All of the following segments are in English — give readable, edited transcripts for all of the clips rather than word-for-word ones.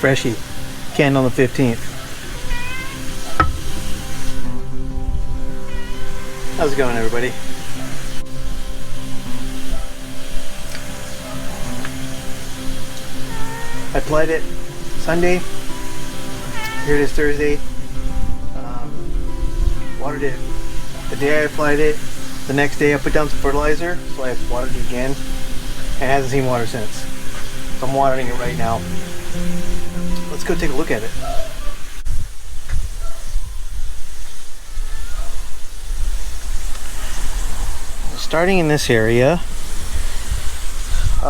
Freshie, canned on the 15th. How's it going, everybody? I applied it Sunday. Here it is Thursday. Watered it the day I applied it. The next day I put down some fertilizer, so I watered it again. And it hasn't seen water since. So I'm watering it right now. Let's go take a look at it. Starting in this area, you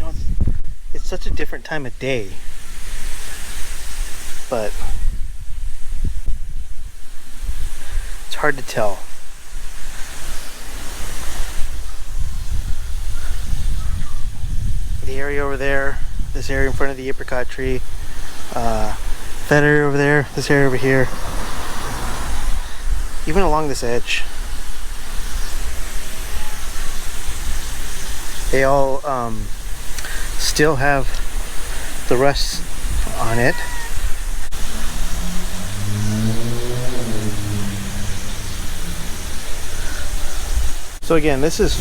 know, it's such a different time of day, but it's hard to tell. The area over there, this area in front of the apricot tree, that area over there, this area over here, even along this edge, they all still have the rust on it. So again, this is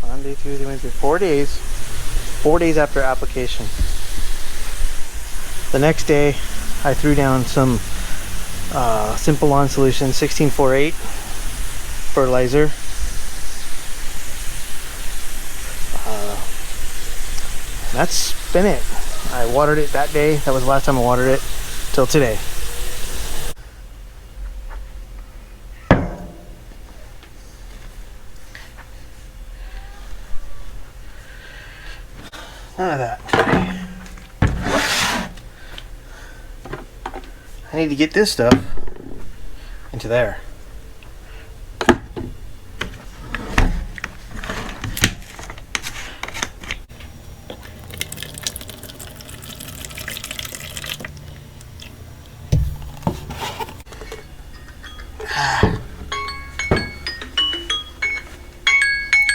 Monday, Tuesday, Wednesday, 4 days. 4 days after application. The next day, I threw down some Simple Lawn Solution 1648 fertilizer. That's been it. I watered it that day. That was the last time I watered it till today. None of that. I need to get this stuff into there.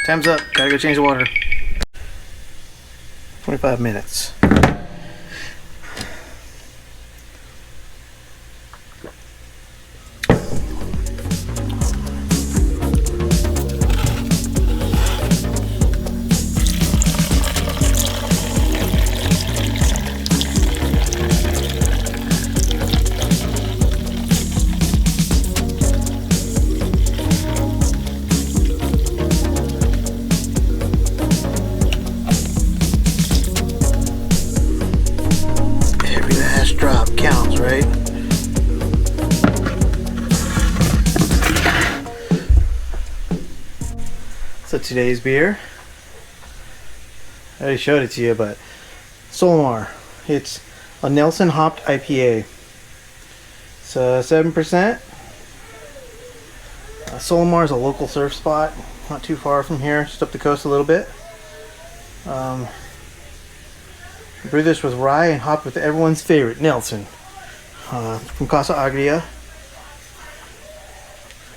Time's up. Gotta go change the water. 25 minutes. Right? So today's beer, I already showed it to you, but Solomar, it's a Nelson hopped IPA. It's 7%. Solomar is a local surf spot, not too far from here, just up the coast a little bit. Brewed this with rye and hopped with everyone's favorite, Nelson. From Casa Agria.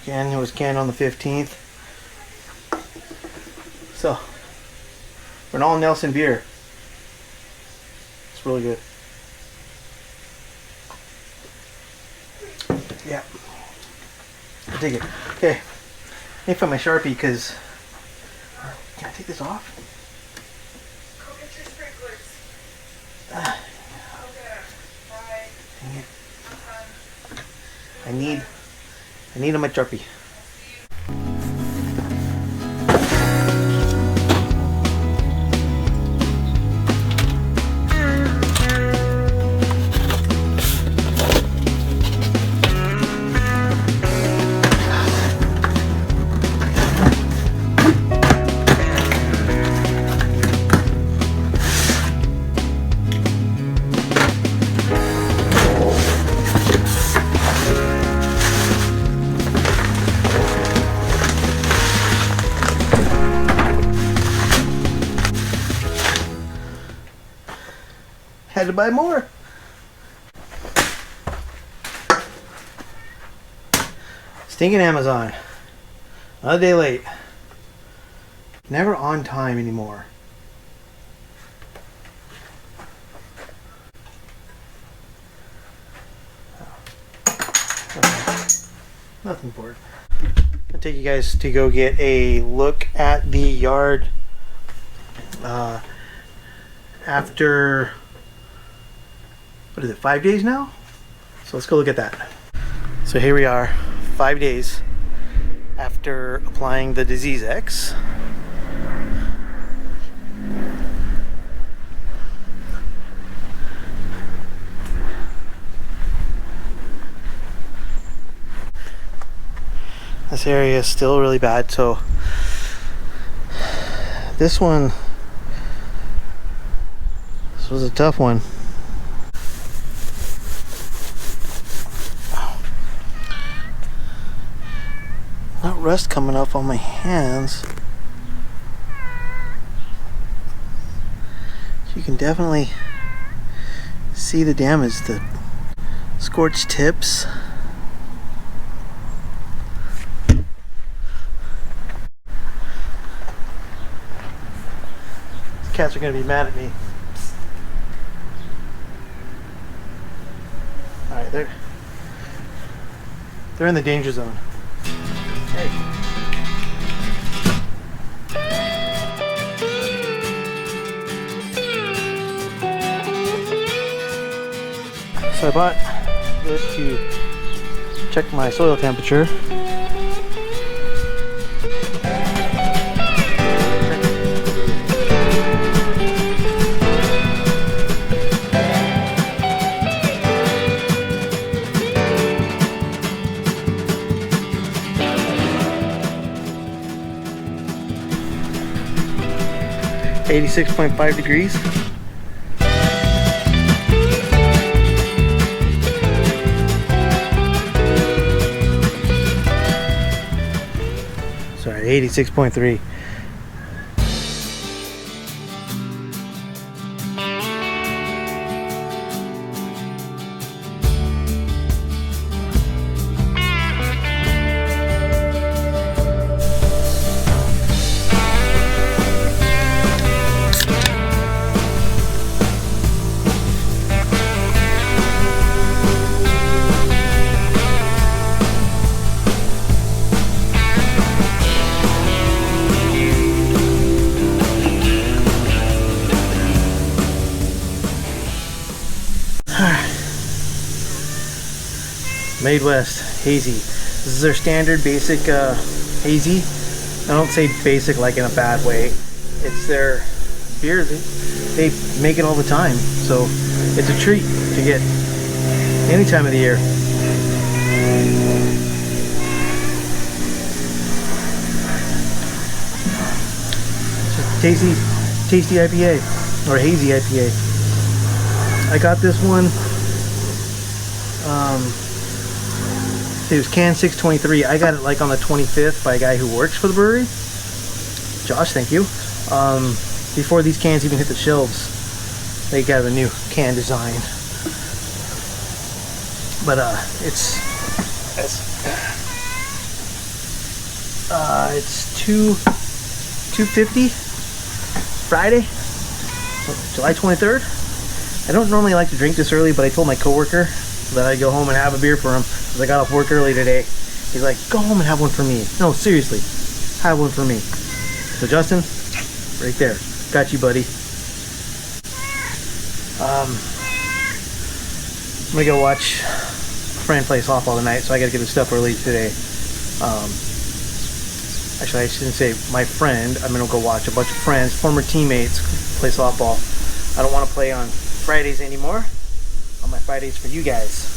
Again, it was canned on the 15th. So, for an all Nelson beer, it's really good. Yeah, I dig it. Okay, let me find my Sharpie because, can I take this off? Go get your sprinklers. Dang it. I need my Sharpie. Had to buy more. Stinking Amazon. Another day late. Never on time anymore. Nothing important. I'll take you guys to go get a look at the yard after, what is it, 5 days now? So let's go look at that. So here we are, 5 days after applying the DiseaseEx. This area is still really bad, so this was a tough one. Not rust coming off on my hands. You can definitely see the damage, the scorched tips. Cats are going to be mad at me. Alright, they're in the danger zone. Hey. So I bought this to check my soil temperature. 86.5 degrees. Sorry, 86.3. Made West hazy. This is their standard basic hazy. I don't say basic like in a bad way. It's their beer. They make it all the time, so it's a treat to get any time of the year. Tasty IPA or hazy IPA. I got this one. It was can 623. I got it like on the 25th by a guy who works for the brewery. Josh, thank you. Before these cans even hit the shelves, they got a new can design. But it's 250 Friday, July 23rd. I don't normally like to drink this early, but I told my coworker that I'd go home and have a beer for him because I got off work early today. He's like, go home and have one for me. No, seriously, have one for me. So Justin, right there, got you, buddy. I'm gonna go watch a friend play softball tonight, so I gotta get his stuff early today. Actually, I shouldn't say my friend. I'm gonna go watch a bunch of friends, former teammates, play softball. I don't want to play on Fridays anymore. On my Fridays for you guys.